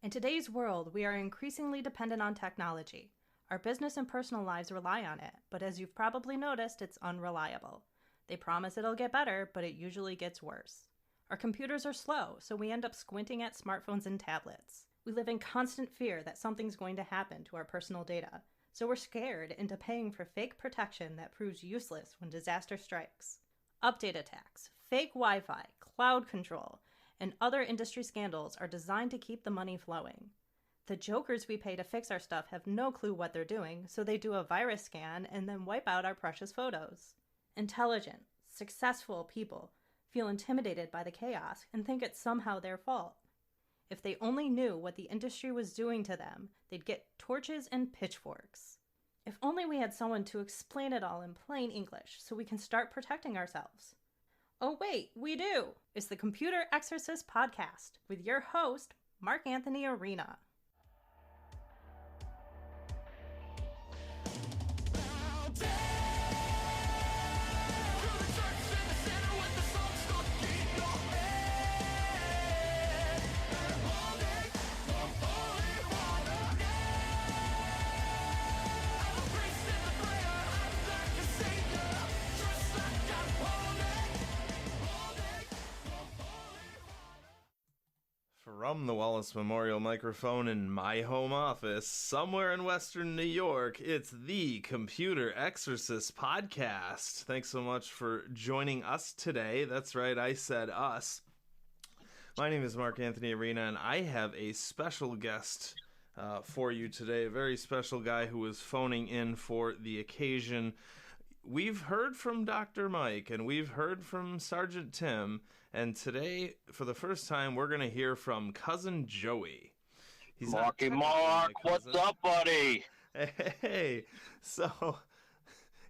In today's world, we are increasingly dependent on technology. Our business and personal lives rely on it, but as you've probably noticed, it's unreliable. They promise it'll get better, but it usually gets worse. Our computers are slow, so we end up squinting at smartphones and tablets. We live in constant fear that something's going to happen to our personal data, so we're scared into paying for fake protection that proves useless when disaster strikes. Update attacks, fake Wi-Fi, cloud control, and other industry scandals are designed to keep the money flowing. The jokers we pay to fix our stuff have no clue what they're doing, so they do a virus scan and then wipe out our precious photos. Intelligent, successful people feel intimidated by the chaos and think it's somehow their fault. If they only knew what the industry was doing to them, they'd get torches and pitchforks. If only we had someone to explain it all in plain English so we can start protecting ourselves. Oh wait, we do! It's the Computer Exorcist Podcast with your host, Mark Anthony Arena. From the Wallace Memorial microphone in my home office, somewhere in Western New York, it's the Computer Exorcist Podcast. Thanks so much for joining us today. That's right, I said us. My name is Mark Anthony Arena, and I have a special guest for you today, a very special guy who is phoning in for the occasion. We've heard from Dr. Mike, and we've heard from Sergeant Tim, and today, for the first time, we're going to hear from Cousin Joey. Marky Mark, what's up, buddy? Hey, so,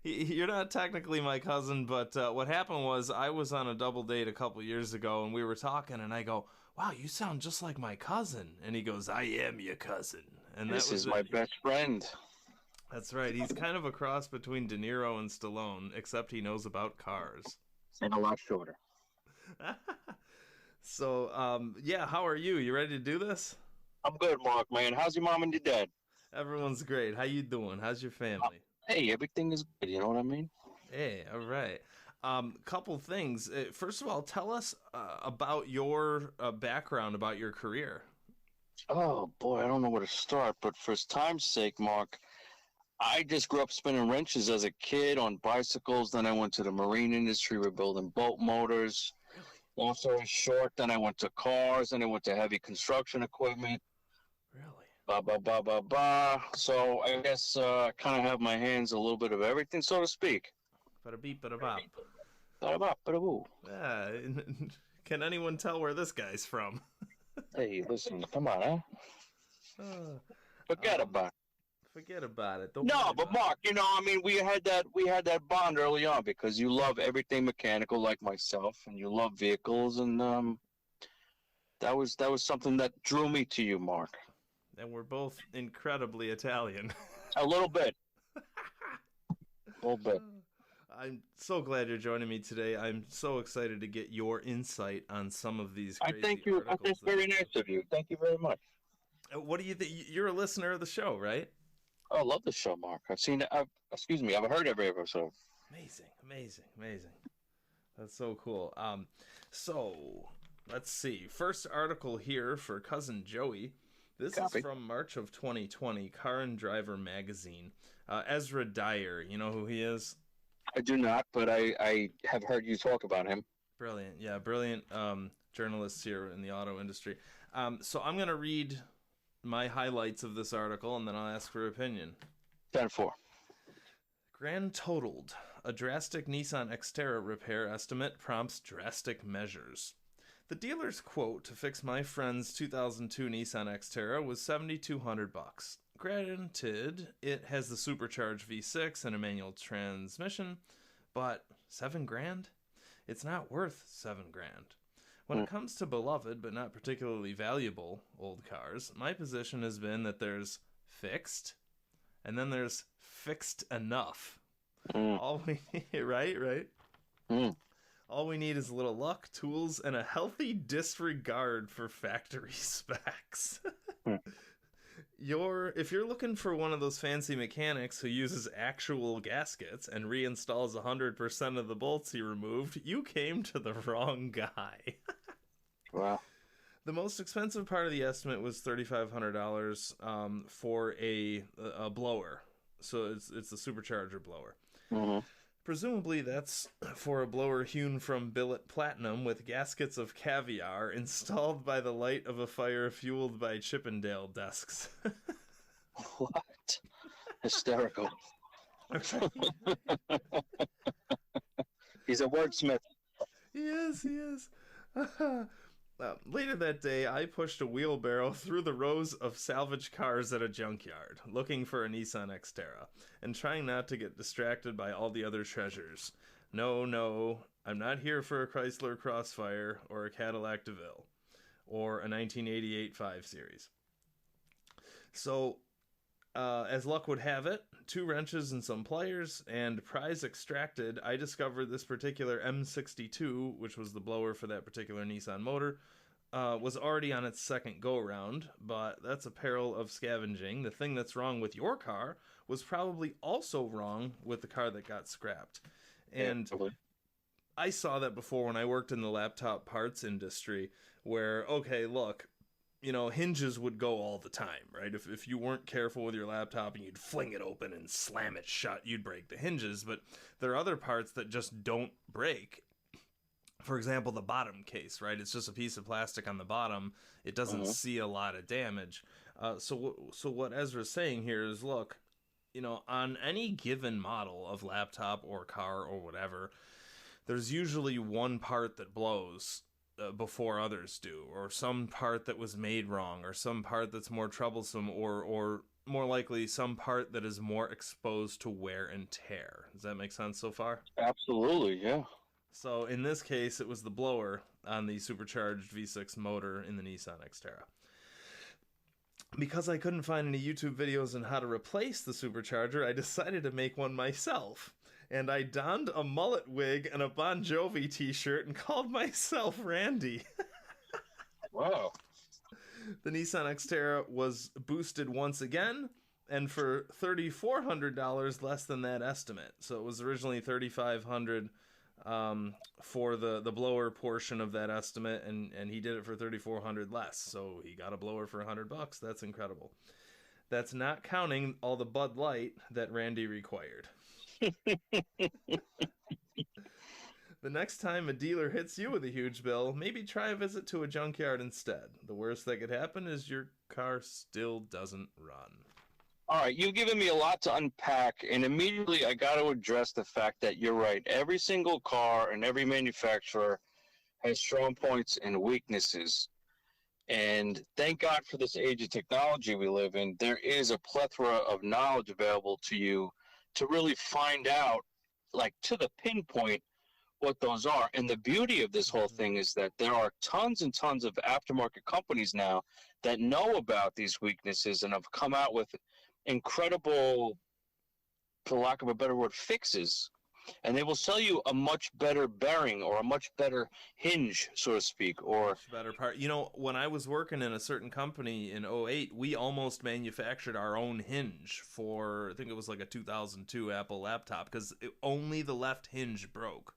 you're not technically my cousin, but what happened was I was on a double date a couple years ago, and we were talking, and I go, wow, you sound just like my cousin. And he goes, I am your cousin. And this is my best friend. That's right. He's kind of a cross between De Niro and Stallone, except he knows about cars. And a lot shorter. So, yeah, how are you? You ready to do this? I'm good, Mark, man. How's your mom and your dad? Everyone's great. How you doing? How's your family? Hey, everything is good. You know what I mean? Hey, all right. Couple things. First of all, tell us about your background, about your career. Oh, boy, I don't know where to start, but for time's sake, Mark, I just grew up spinning wrenches as a kid on bicycles. Then I went to the marine industry. We're building boat motors. Long story short, then I went to cars. Then I went to heavy construction equipment. Really? So I guess I kind of have my hands a little bit of everything, so to speak. Bada beep, bada bop. Bada bop, bada boo. Yeah. Can anyone tell where this guy's from? Hey, listen, come on, huh? Forget about it. Forget about it. No, but Mark, you know, I mean, we had that bond early on because you love everything mechanical like myself, and you love vehicles, and that was something that drew me to you, Mark. And we're both incredibly Italian. A little bit. A little bit. I'm so glad you're joining me today. I'm so excited to get your insight on some of these crazy articles. That's very nice of you. Thank you very much. What do you think? You're a listener of the show, right? Oh, I love the show, Mark. I've heard every episode. Amazing. That's so cool. So, let's see. First article here for Cousin Joey. This is from March of 2020, Car and Driver magazine. Ezra Dyer, you know who he is? I do not, but I have heard you talk about him. Brilliant. Yeah, brilliant journalists here in the auto industry. So I'm going to read my highlights of this article, and then I'll ask for opinion. 10-4. Grand totaled. A drastic Nissan Xterra repair estimate prompts drastic measures. The dealer's quote to fix my friend's 2002 Nissan Xterra was $7,200. Granted, it has the supercharged V6 and a manual transmission, but $7,000? It's not worth $7,000. When it comes to beloved but not particularly valuable old cars, my position has been that there's fixed, and then there's fixed enough. All we need, right? All we need is a little luck, tools, and a healthy disregard for factory specs. if you're looking for one of those fancy mechanics who uses actual gaskets and reinstalls 100% of the bolts he removed, you came to the wrong guy. Wow. The most expensive part of the estimate was $3,500 for a blower. So it's a supercharger blower. Mm-hmm. Presumably that's for a blower hewn from billet platinum with gaskets of caviar installed by the light of a fire fueled by Chippendale desks. What? Hysterical. He's a wordsmith. He is. Later that day, I pushed a wheelbarrow through the rows of salvage cars at a junkyard, looking for a Nissan Xterra, and trying not to get distracted by all the other treasures. No, I'm not here for a Chrysler Crossfire or a Cadillac DeVille, or a 1988 5 Series. So, as luck would have it, 2 wrenches and some pliers, and prize extracted, I discovered this particular M62, which was the blower for that particular Nissan motor, was already on its second go-around, but that's a peril of scavenging. The thing that's wrong with your car was probably also wrong with the car that got scrapped. And I saw that before when I worked in the laptop parts industry, where, okay, look, hinges would go all the time, right? If you weren't careful with your laptop and you'd fling it open and slam it shut, you'd break the hinges. But there are other parts that just don't break. For example, the bottom case, right? It's just a piece of plastic on the bottom. It doesn't see a lot of damage. So what Ezra's saying here is, look, on any given model of laptop or car or whatever, there's usually one part that blows before others do, or some part that was made wrong, or some part that's more troublesome, or more likely some part that is more exposed to wear and tear. Does that make sense so far? Absolutely, yeah. So in this case, it was the blower on the supercharged V6 motor in the Nissan Xterra. Because I couldn't find any YouTube videos on how to replace the supercharger, I decided to make one myself. And I donned a mullet wig and a Bon Jovi t-shirt and called myself Randy. Wow. The Nissan Xterra was boosted once again, and for $3,400 less than that estimate. So it was originally $3,500 for the blower portion of that estimate, and he did it for $3,400 less. So he got a blower for $100. That's incredible. That's not counting all the Bud Light that Randy required. The next time a dealer hits you with a huge bill, maybe try a visit to a junkyard instead. The worst that could happen is your car still doesn't run. All right, you've given me a lot to unpack, and immediately I got to address the fact that you're right. Every single car and every manufacturer has strong points and weaknesses. And thank God for this age of technology we live in. There is a plethora of knowledge available to you to really find out, like to the pinpoint, what those are. And the beauty of this whole thing is that there are tons and tons of aftermarket companies now that know about these weaknesses and have come out with incredible, for lack of a better word, fixes. And they will sell you a much better bearing or a much better hinge, so to speak, or much better part. When I was working in a certain company in 2008, we almost manufactured our own hinge for, I think it was like a 2002 Apple laptop, because only the left hinge broke.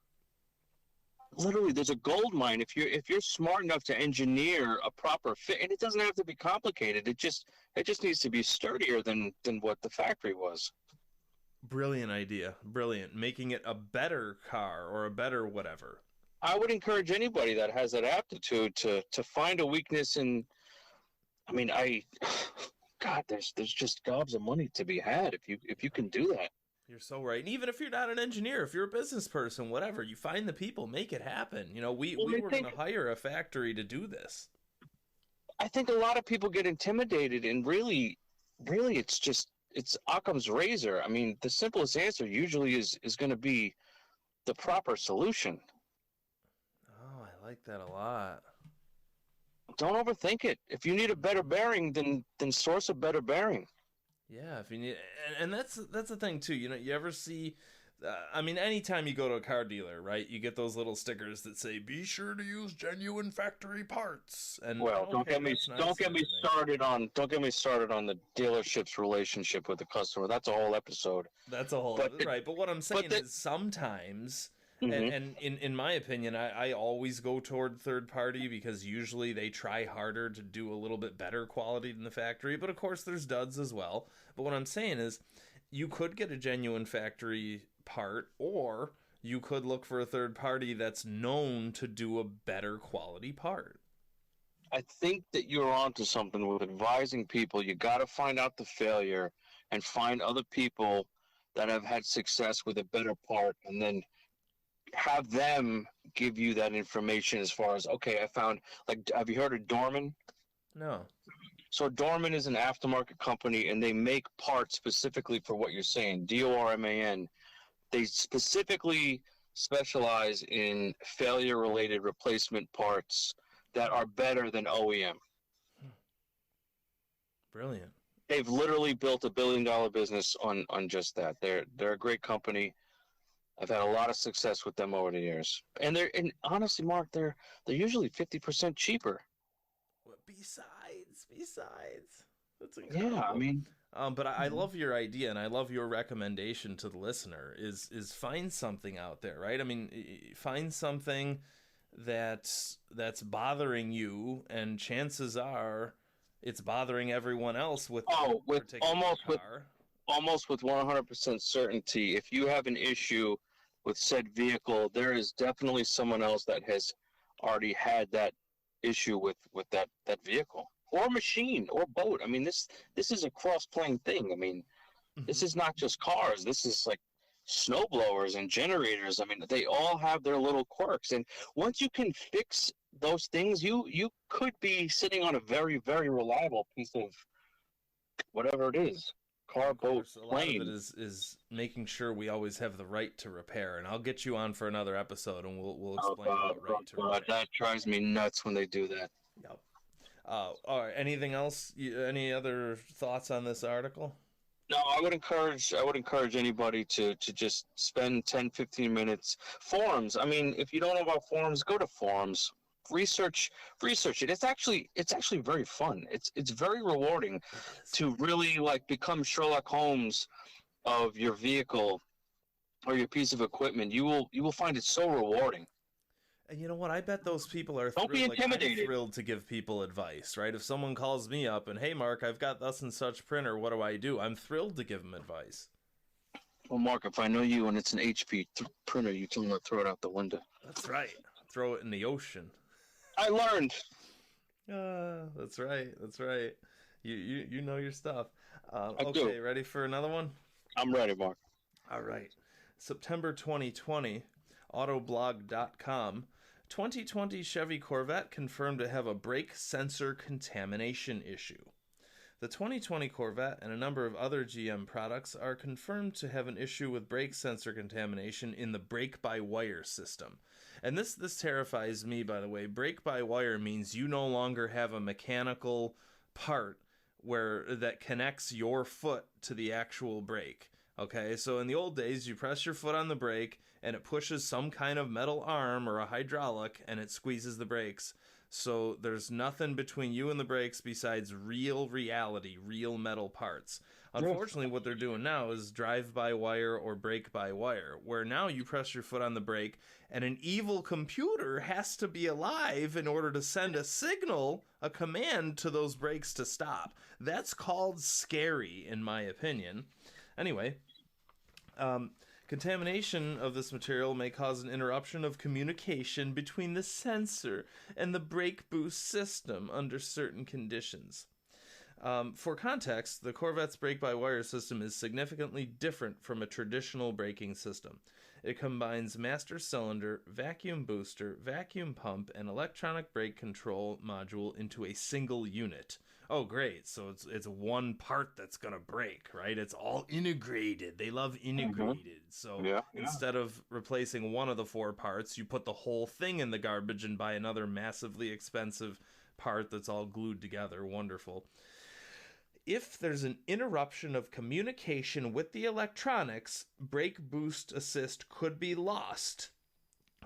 Literally, there's a gold mine if you're smart enough to engineer a proper fit, and it doesn't have to be complicated. It just needs to be sturdier than what the factory was. Brilliant idea. Brilliant. Making it a better car or a better whatever. I would encourage anybody that has that aptitude to find a weakness in. I mean, God, there's just gobs of money to be had if you can do that. You're so right. And even if you're not an engineer, if you're a business person, whatever, you find the people, make it happen. We were going to hire a factory to do this. I think a lot of people get intimidated, and really it's Occam's razor. I mean, the simplest answer usually is going to be the proper solution. Oh, I like that a lot. Don't overthink it. If you need a better bearing, then source a better bearing. Yeah, if you need, and that's the thing too. You ever see I mean, anytime you go to a car dealer, right, you get those little stickers that say, "Be sure to use genuine factory parts." And Well, okay, that's nice don't and get me everything. started on the dealership's relationship with the customer. That's a whole episode. That's a whole But other, right. But what I'm but saying is sometimes, hmm and in my opinion, I always go toward third party because usually they try harder to do a little bit better quality than the factory. But of course, there's duds as well. But what I'm saying is, you could get a genuine factory part, or you could look for a third party that's known to do a better quality part. I think that you're onto something with advising people. You got to find out the failure and find other people that have had success with a better part, and then have them give you that information as far as, okay, I found, like, have you heard of Dorman? No. So Dorman is an aftermarket company, and they make parts specifically for what you're saying, Dorman. They specifically specialize in failure-related replacement parts that are better than OEM. Brilliant. They've literally built a billion-dollar business on just that. They're a great company. I've had a lot of success with them over the years, and honestly, Mark, they're usually 50% cheaper. What besides, that's Yeah, I incredible. mean, But I love your idea, and I love your recommendation to the listener is find something out there, right? I mean, find something that's bothering you, and chances are it's bothering everyone else with that oh, with particular car. almost with 100% certainty, if you have an issue with said vehicle, there is definitely someone else that has already had that issue with that vehicle or machine or boat. I mean, this is a cross-plane thing. I mean, this Mhm. is not just cars. This is like snow blowers and generators. I mean, they all have their little quirks, and once you can fix those things, you could be sitting on a very, very reliable piece of whatever it is, car, Of boat, course, a lot of it plane. is making sure we always have the right to repair, and I'll get you on for another episode, and we'll Oh explain God, about oh right to God, repair. that drives me nuts when they do that. Yep. All right. Anything else? Any other thoughts on this article? No, I would encourage anybody to just spend 10, 15 minutes. Forums. I mean, if you don't know about forums, go to forums. Research research it. It's actually very fun. It's very rewarding It is. to really like become Sherlock Holmes of your vehicle or your piece of equipment. You will find it so rewarding. And you know what? I bet those people are Don't be thrilled. Like, I'm intimidated. thrilled to give people advice, right? If someone calls me up and, hey, Mark, I've got thus and such printer, what do I do? I'm thrilled to give them advice. Well, Mark, if I know you and it's an HP printer, you tell me to throw it out the window. That's right. Throw it in the ocean. I learned. That's right. That's right. You know your stuff. I do. Okay, ready for another one? I'm ready, Mark. All right. September 2020, Autoblog.com. 2020 Chevy Corvette confirmed to have a brake sensor contamination issue. The 2020 Corvette and a number of other GM products are confirmed to have an issue with brake sensor contamination in the brake-by-wire system. And this terrifies me, by the way. Brake-by-wire means you no longer have a mechanical part that connects your foot to the actual brake. Okay, so in the old days, you press your foot on the brake and it pushes some kind of metal arm or a hydraulic and it squeezes the brakes. So there's nothing between you and the brakes besides real reality, real metal parts. Unfortunately, what they're doing now is drive by wire or brake by wire, where now you press your foot on the brake and an evil computer has to be alive in order to send a signal, a command to those brakes to stop. That's called scary, in my opinion. Anyway, contamination of this material may cause an interruption of communication between the sensor and the brake boost system under certain conditions. For context, the Corvette's brake-by-wire system is significantly different from a traditional braking system. It combines master cylinder, vacuum booster, vacuum pump, and electronic brake control module into a single unit. Oh, great. So it's one part that's going to break, right? It's all integrated. They love integrated. So Yeah. instead of replacing one of the four parts, you put the whole thing in the garbage and buy another massively expensive part that's all glued together. Wonderful. if there's an interruption of communication with the electronics, brake boost assist could be lost,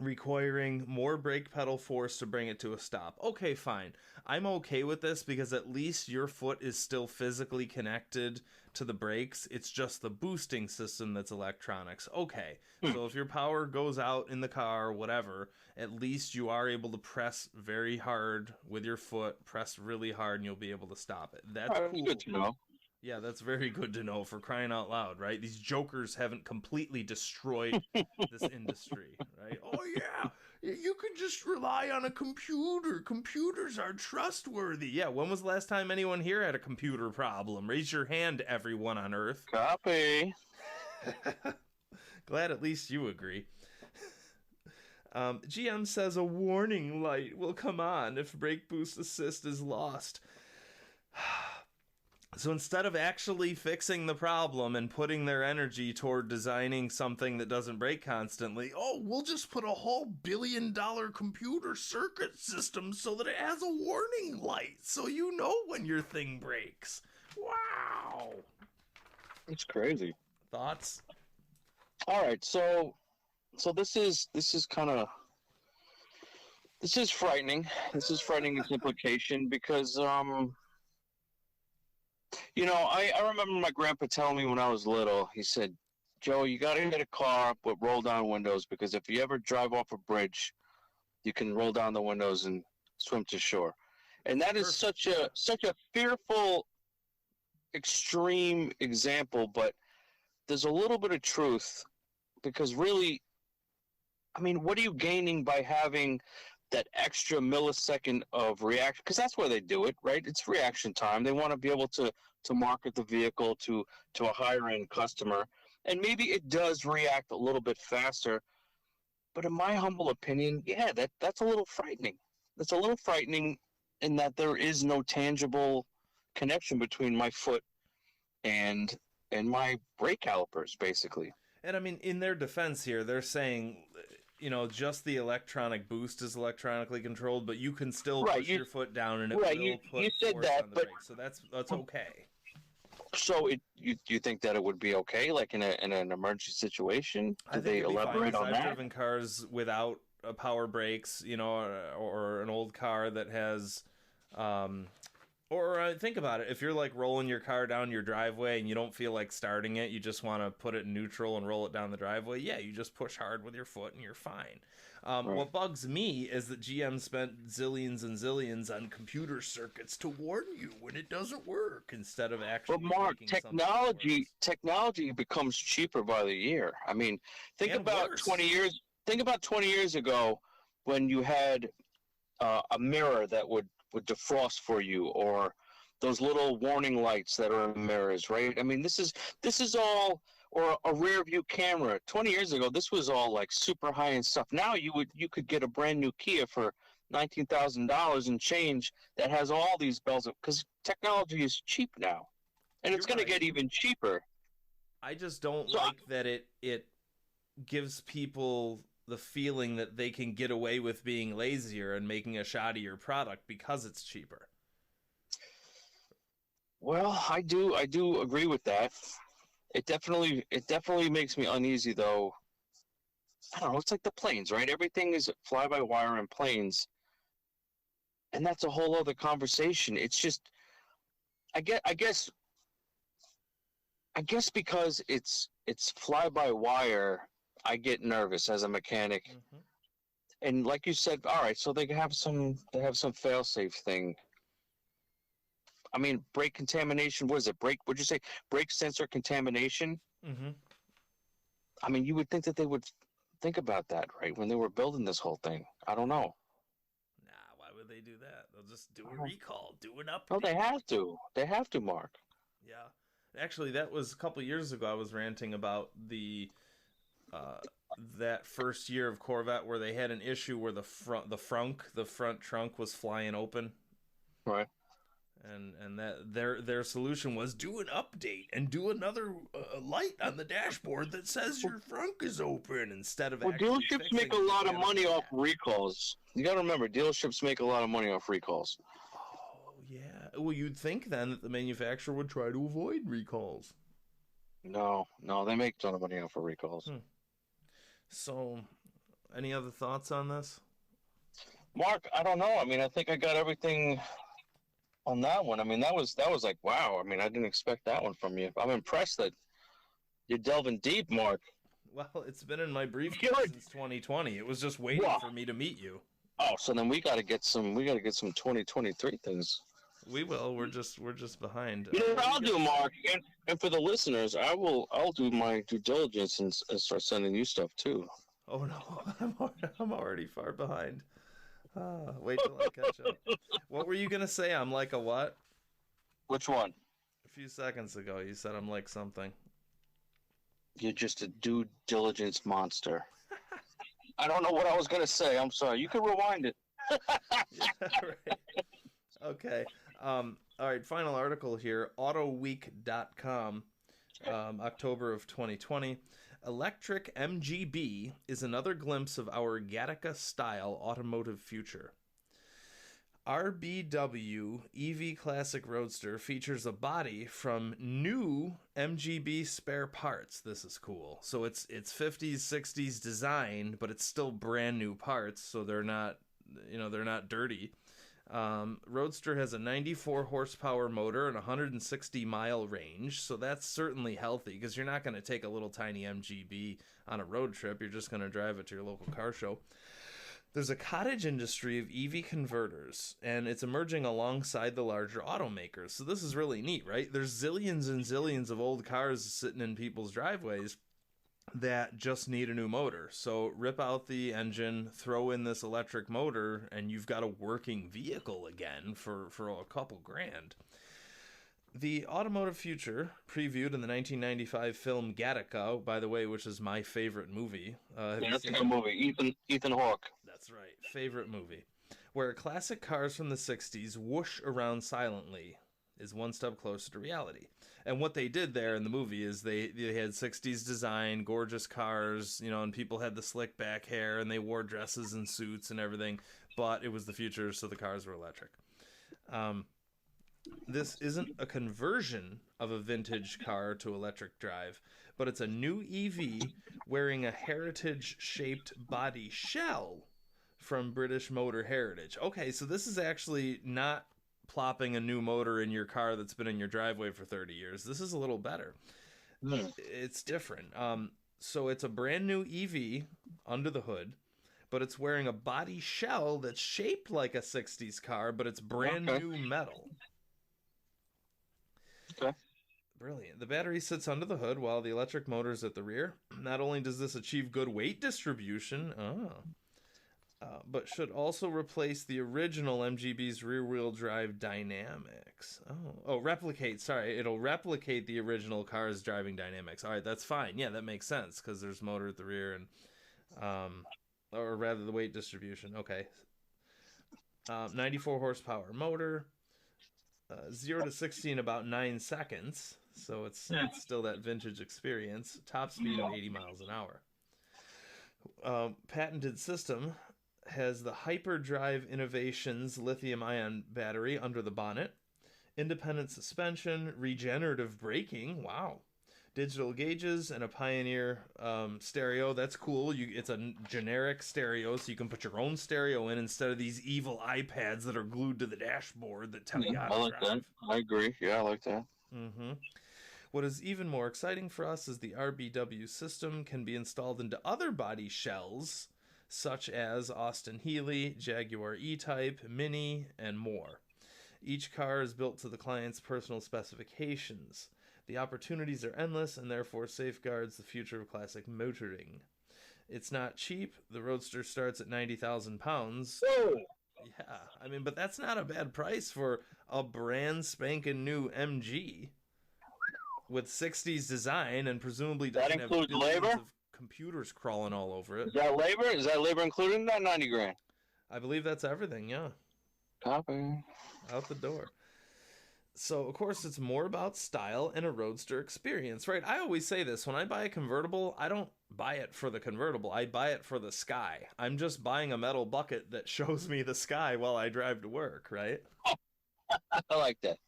requiring more brake pedal force to bring it to a stop. Okay, fine. I'm okay with this because at least your foot is still physically connected to the brakes. It's just the boosting system that's electronics. Okay, so if your power goes out in the car, whatever, at least you are able to press very hard with your foot, press really hard, and you'll be able to stop it. That's cool. Good to know. Yeah, that's very good to know, for crying out loud, right? These jokers haven't completely destroyed this industry, right? Oh, yeah, you can just rely on a computer. Computers are trustworthy. Yeah, when was the last time anyone here had a computer problem? Raise your hand, everyone on Earth. Copy. Glad at least you agree. GM says a warning light will come on if brake boost assist is lost. So instead of actually fixing the problem and putting their energy toward designing something that doesn't break constantly, oh, we'll just put a whole billion-dollar computer circuit system so that it has a warning light so you know when your thing breaks. Wow. It's crazy. Thoughts? All right, so this is frightening. This is frightening its implication because I remember my grandpa telling me when I was little, he said, Joe, you got to get a car with roll down windows because if you ever drive off a bridge, you can roll down the windows and swim to shore. And that is such a fearful, extreme example, but there's a little bit of truth because really, I mean, what are you gaining by having that extra millisecond of reaction? Because that's where they do it, right? It's reaction time. They want to be able to market the vehicle to a higher end customer. And maybe it does react a little bit faster. But in my humble opinion, yeah, that's a little frightening. That's a little frightening in that there is no tangible connection between my foot and my brake calipers, basically. And I mean, in their defense here, they're saying, just the electronic boost is electronically controlled, but you can still push your foot down and it will put you said force that, on the but brake. So that's okay. So you think that it would be okay, like in an emergency situation? Do they elaborate on that? I've driven cars without power brakes, or an old car that has, or think about it. If you're like rolling your car down your driveway and you don't feel like starting it, you just want to put it in neutral and roll it down the driveway. Yeah, you just push hard with your foot and you're fine. Right. What bugs me is that GM spent zillions and zillions on computer circuits to warn you when it doesn't work instead of actually. But Mark, technology becomes cheaper by the year. I mean, think about 20 years. Think about 20 years ago when you had a mirror that would defrost for you, or those little warning lights that are in mirrors, right? I mean, this is all, or a rear view camera. 20 years ago, this was all like super high end stuff. Now you could get a brand new Kia for $19,000 and change that has all these bells, because technology is cheap now, and it's going to get even cheaper. I just don't like that it gives people the feeling that they can get away with being lazier and making a shoddier product because it's cheaper. Well, I do agree with that. It definitely makes me uneasy, though. I don't know. It's like the planes, right? Everything is fly-by-wire in planes, and that's a whole other conversation. It's just, I guess because it's fly-by-wire, I get nervous as a mechanic. Mm-hmm. And like you said, all right, so they have some fail-safe thing. I mean, brake contamination, what is it? Would you say brake sensor contamination? Mm-hmm. I mean, you would think that they would think about that, right, when they were building this whole thing. I don't know. Nah, why would they do that? They'll just do a recall, do an update. No, they have to. They have to, Mark. Yeah. Actually, that was a couple years ago. I was ranting about that first year of Corvette where they had an issue where the front trunk was flying open. Right. And that their solution was do an update and do another light on the dashboard that says your frunk is open instead of. Well, dealerships make a lot of money off recalls. You got to remember, dealerships make a lot of money off recalls. Oh yeah, Well, you'd think then that the manufacturer would try to avoid recalls. No, they make a ton of money off of recalls. So, any other thoughts on this? Mark, I don't know. I mean, I think I got everything on that one. I mean, that was like, wow. I mean, I didn't expect that one from you. I'm impressed that you're delving deep, Mark. Well, it's been in my briefcase since 2020. It was just waiting for me to meet you. Oh, so then we got to get some 2023 things. We will. We're just behind. You know what I'll do, Mark, and for the listeners, I'll do my due diligence and start sending you stuff too. Oh no, I'm already far behind. Wait till I catch up. What were you gonna say? I'm like a what? Which one? A few seconds ago, you said I'm like something. You're just a due diligence monster. I don't know what I was gonna say. I'm sorry. You can rewind it. Yeah, right. Okay. All right. Final article here. Autoweek.com, October of 2020. Electric MGB is another glimpse of our Gattaca-style automotive future. RBW EV Classic Roadster features a body from new MGB spare parts. This is cool. So it's 50s, 60s design, but it's still brand new parts, so they're not dirty. Roadster has a 94 horsepower motor and 160 mile range, so that's certainly healthy because you're not going to take a little tiny MGB on a road trip. You're just going to drive it to your local car show. There's a cottage industry of EV converters, and it's emerging alongside the larger automakers. So this is really neat, right? There's zillions and zillions of old cars sitting in people's driveways that just need a new motor. So rip out the engine, throw in this electric motor, and you've got a working vehicle again for a couple grand. The automotive future, previewed in the 1995 film Gattaca, by the way, which is my favorite movie. That's a good movie. Ethan Hawke. That's right. Favorite movie. Where classic cars from the 60s whoosh around silently is one step closer to reality. And what they did there in the movie is they had 60s design, gorgeous cars, and people had the slick back hair and they wore dresses and suits and everything, but it was the future, so the cars were electric. This isn't a conversion of a vintage car to electric drive, but it's a new EV wearing a heritage-shaped body shell from British Motor Heritage. Okay, so this is actually not plopping a new motor in your car that's been in your driveway for 30 years. This is a little better. It's different. So it's a brand new EV under the hood, but it's wearing a body shell that's shaped like a 60s car, but it's brand new metal. Okay. Brilliant. The battery sits under the hood while the electric motor is at the rear. Not only does this achieve good weight distribution, but should also replace the original MGB's rear-wheel drive dynamics. Replicate. Sorry, it'll replicate the original car's driving dynamics. All right, that's fine. Yeah, that makes sense because there's motor at the rear and, or rather, the weight distribution. Okay. 94 horsepower motor. 0 to 60 in about 9 seconds. So it's still that vintage experience. Top speed of 80 miles an hour. Patented system has the Hyperdrive Innovations lithium-ion battery under the bonnet, independent suspension, regenerative braking, wow, digital gauges, and a Pioneer stereo. That's cool. It's a generic stereo, so you can put your own stereo in instead of these evil iPads that are glued to the dashboard that tell you how to drive. I like that. I agree. Yeah, I like that. Mm-hmm. What is even more exciting for us is the RBW system can be installed into other body shells, such as Austin Healey, Jaguar E-Type, Mini, and more. Each car is built to the client's personal specifications. The opportunities are endless and therefore safeguards the future of classic motoring. It's not cheap. The Roadster starts at 90,000 pounds. Whoa! Yeah, I mean, but that's not a bad price for a brand spanking new MG with 60s design and presumably that doesn't includes have labor? Of computers crawling all over it. Is that labor? Is that labor included in that 90 grand? I believe that's everything, yeah. Copy. Out the door. So, of course, it's more about style and a Roadster experience, right? I always say this. When I buy a convertible, I don't buy it for the convertible. I buy it for the sky. I'm just buying a metal bucket that shows me the sky while I drive to work, right? I like that.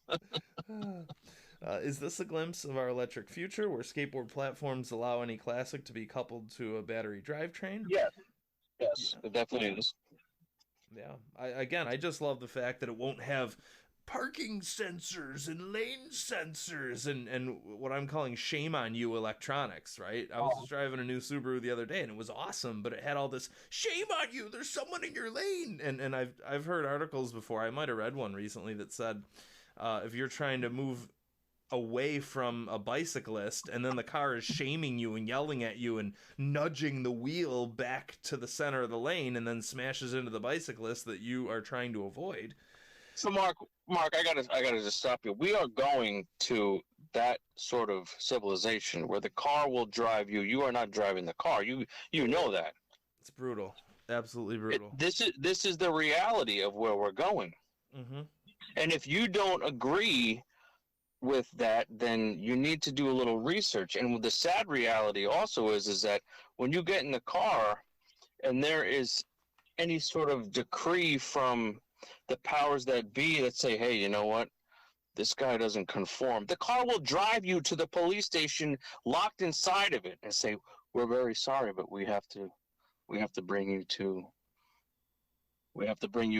Is this a glimpse of our electric future where skateboard platforms allow any classic to be coupled to a battery drivetrain? Yes, yes, Yeah. it definitely is. Yeah. I just love the fact that it won't have parking sensors and lane sensors and what I'm calling shame on you electronics, right? I was just driving a new Subaru the other day and it was awesome, but it had all this shame on you, there's someone in your lane. And I've heard articles before, I might have read one recently that said if you're trying to move away from a bicyclist and then the car is shaming you and yelling at you and nudging the wheel back to the center of the lane and then smashes into the bicyclist that you are trying to avoid. So Mark, I gotta just stop you. We are going to that sort of civilization where the car will drive you. You are not driving the car. You know that. It's brutal. Absolutely brutal. This is the reality of where we're going. Mm-hmm. And if you don't agree with that, then you need to do a little research. And the sad reality also is that when you get in the car and there is any sort of decree from the powers that be that say, hey, you know what? This guy doesn't conform. The car will drive you to the police station locked inside of it and say, we're very sorry, but we have to bring you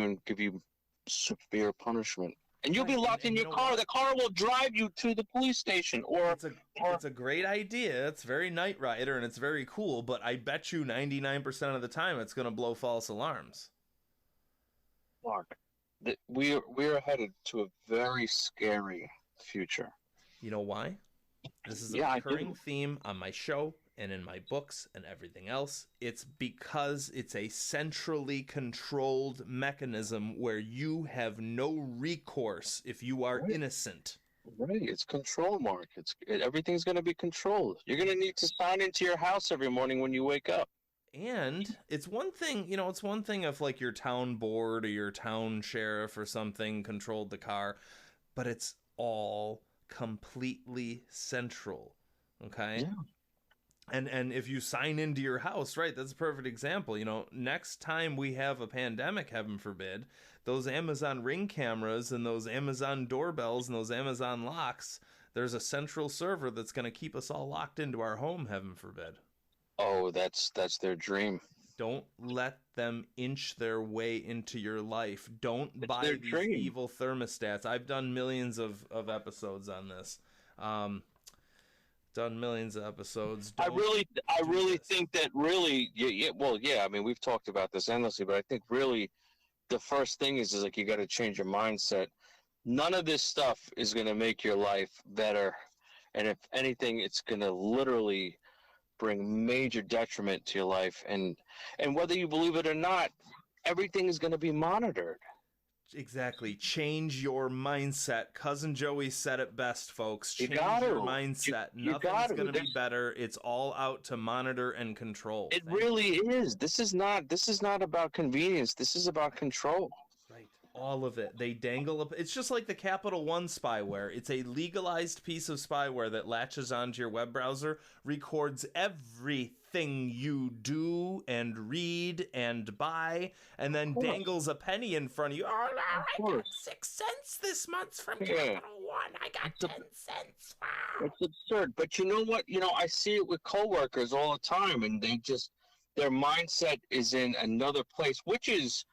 and give you severe punishment. And you'll be locked in your car. The car will drive you to the police station. It's a great idea. It's very Knight Rider and it's very cool, but I bet you 99% of the time it's going to blow false alarms. Mark, we're headed to a very scary future. You know why? This is a recurring theme on my show and in my books and everything else. It's because it's a centrally controlled mechanism where you have no recourse if you are innocent. Right, it's control, Mark. Everything's going to be controlled. You're going to need to sign into your house every morning when you wake up. And it's one thing if like your town board or your town sheriff or something controlled the car, but it's all completely central. Okay? Yeah. And if you sign into your house, right, that's a perfect example. Next time we have a pandemic, heaven forbid, those Amazon Ring cameras and those Amazon doorbells and those Amazon locks, there's a central server that's going to keep us all locked into our home, heaven forbid. Oh, that's their dream. Don't let them inch their way into your life. Don't buy these evil thermostats. I've done millions of episodes on this. Done millions of episodes. I really think that I mean, we've talked about this endlessly, but I think really the first thing is like you got to change your mindset. None of this stuff is going to make your life better, and if anything, it's going to literally bring major detriment to your life. And whether you believe it or not, everything is going to be monitored. Exactly. Change your mindset. Cousin Joey said it best, folks. Change your mindset. Nothing's going to be better. It's all out to monitor and control. It really is. This is not about convenience. This is about control. Right. All of it. They dangle. It's just like the Capital One spyware. It's a legalized piece of spyware that latches onto your web browser, records everything you do and read and buy, and then dangles a penny in front of you. Oh, no, I got 6 cents this month from Capital One. I got 10 cents. Wow. It's absurd. But you know what? I see it with coworkers all the time, and their mindset is in another place, which is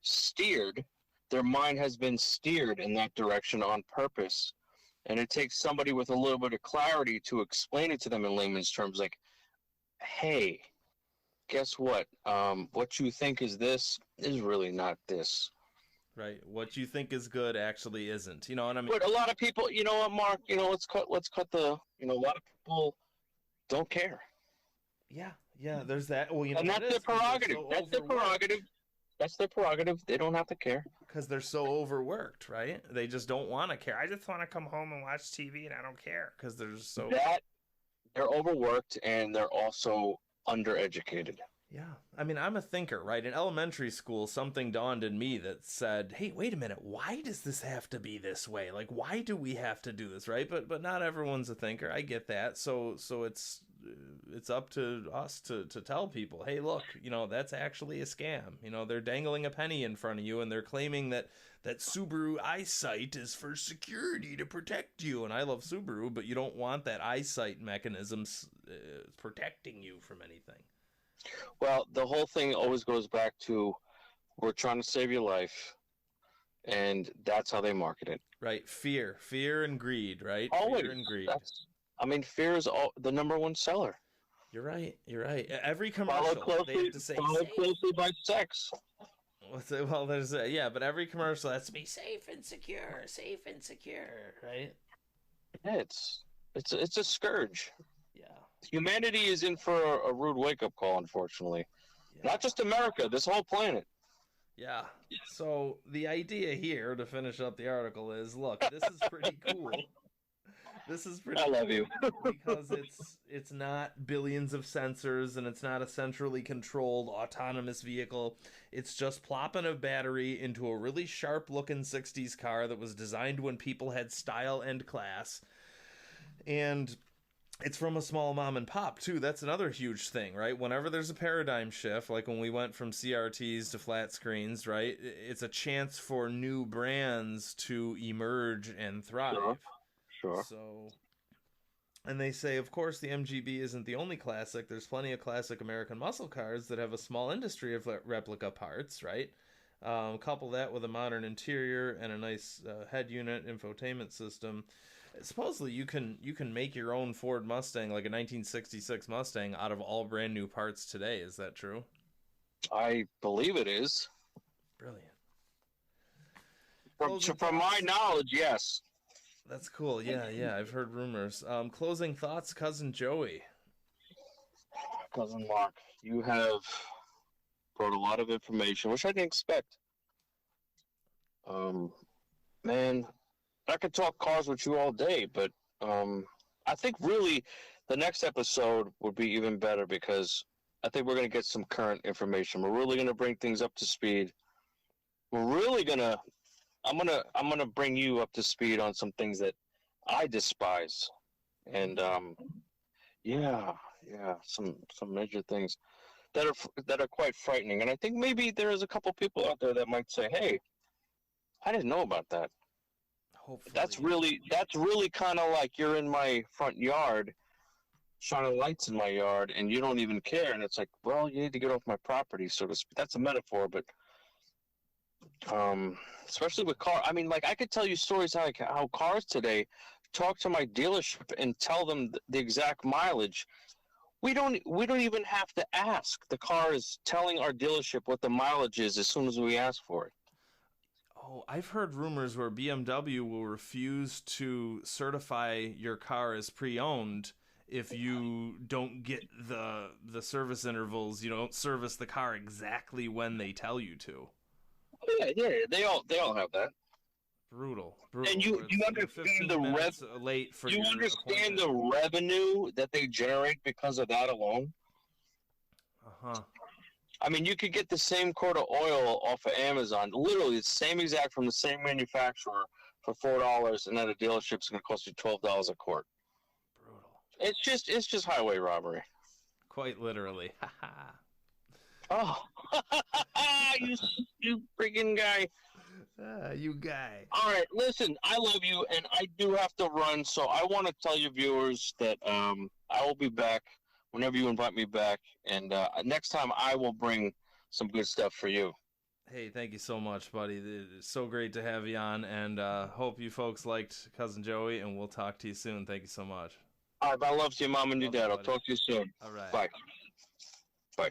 steered. Their mind has been steered in that direction on purpose. And it takes somebody with a little bit of clarity to explain it to them in layman's terms, like, hey, guess what? What you think is this is really not this. Right. What you think is good actually isn't. You know what I mean? But a lot of people, you know what, Mark? Let's cut the. A lot of people don't care. Yeah. There's that. Well, and that's their prerogative. That's their prerogative. That's their prerogative. They don't have to care. Because they're so overworked, right? They just don't want to care. I just want to come home and watch TV, and I don't care because they're so. They're overworked, and they're also undereducated. Yeah. I mean, I'm a thinker, right? In elementary school, something dawned in me that said, hey, wait a minute. Why does this have to be this way? Like, why do we have to do this, right? But not everyone's a thinker. I get that. So it's it's up to us to tell people, hey, look, that's actually a scam. They're dangling a penny in front of you, and they're claiming that Subaru EyeSight is for security to protect you. And I love Subaru, but you don't want that EyeSight mechanism protecting you from anything. Well, the whole thing always goes back to, we're trying to save your life, and that's how they market it. Right, fear and greed, right? Always. Fear and greed. Fear is the number one seller. You're right. Every commercial, they have to say, followed closely by sex. Well, there's but every commercial has to be safe and secure, right? Yeah, it's a scourge. Yeah. Humanity is in for a rude wake-up call, unfortunately. Yeah. Not just America, this whole planet. Yeah. So the idea here, to finish up the article, is, look, this is pretty cool. I love you. Because it's not billions of sensors, and it's not a centrally controlled autonomous vehicle. It's just plopping a battery into a really sharp-looking 60s car that was designed when people had style and class. And it's from a small mom and pop, too. That's another huge thing, right? Whenever there's a paradigm shift, like when we went from CRTs to flat screens, right? It's a chance for new brands to emerge and thrive. Sure. So, and they say, of course, the MGB isn't the only classic. There's plenty of classic American muscle cars that have a small industry of replica parts, right? Couple that with a modern interior and a nice head unit infotainment system. Supposedly, you can make your own Ford Mustang, like a 1966 Mustang, out of all brand new parts today. Is that true? I believe it is. Brilliant. From my knowledge, yes. That's cool. Yeah. I've heard rumors. Closing thoughts, Cousin Joey. Cousin Mark, you have brought a lot of information, which I didn't expect. Man, I could talk cars with you all day, but I think really the next episode would be even better, because I think we're going to get some current information. We're really going to bring things up to speed. I'm gonna bring you up to speed on some things that I despise, and some major things that are quite frightening. And I think maybe there is a couple people out there that might say, "Hey, I didn't know about that." Hopefully. That's really kind of like you're in my front yard, shining lights in my yard, and you don't even care. And it's like, well, you need to get off my property, so to speak. That's a metaphor, but especially with car. I mean, like, I could tell you stories how cars today talk to my dealership and tell them the exact mileage. We don't even have to ask. The car is telling our dealership what the mileage is as soon as we ask for it. Oh, I've heard rumors where BMW will refuse to certify your car as pre-owned if you don't get the service intervals. You don't service the car exactly when they tell you to. Yeah, they all have that. Brutal. And you understand the revenue that they generate because of that alone? Uh-huh. I mean, you could get the same quart of oil off of Amazon, literally the same exact from the same manufacturer for $4, and at a dealership it's going to cost you $12 a quart. Brutal. It's just highway robbery. Quite literally. Oh, you freaking guy. You guy. All right, listen, I love you, and I do have to run, so I want to tell your viewers that I will be back whenever you invite me back, and next time I will bring some good stuff for you. Hey, thank you so much, buddy. It's so great to have you on, and hope you folks liked Cousin Joey, and we'll talk to you soon. Thank you so much. All right, I love you, Mom and your dad. I'll talk to you soon. All right. Bye. Bye.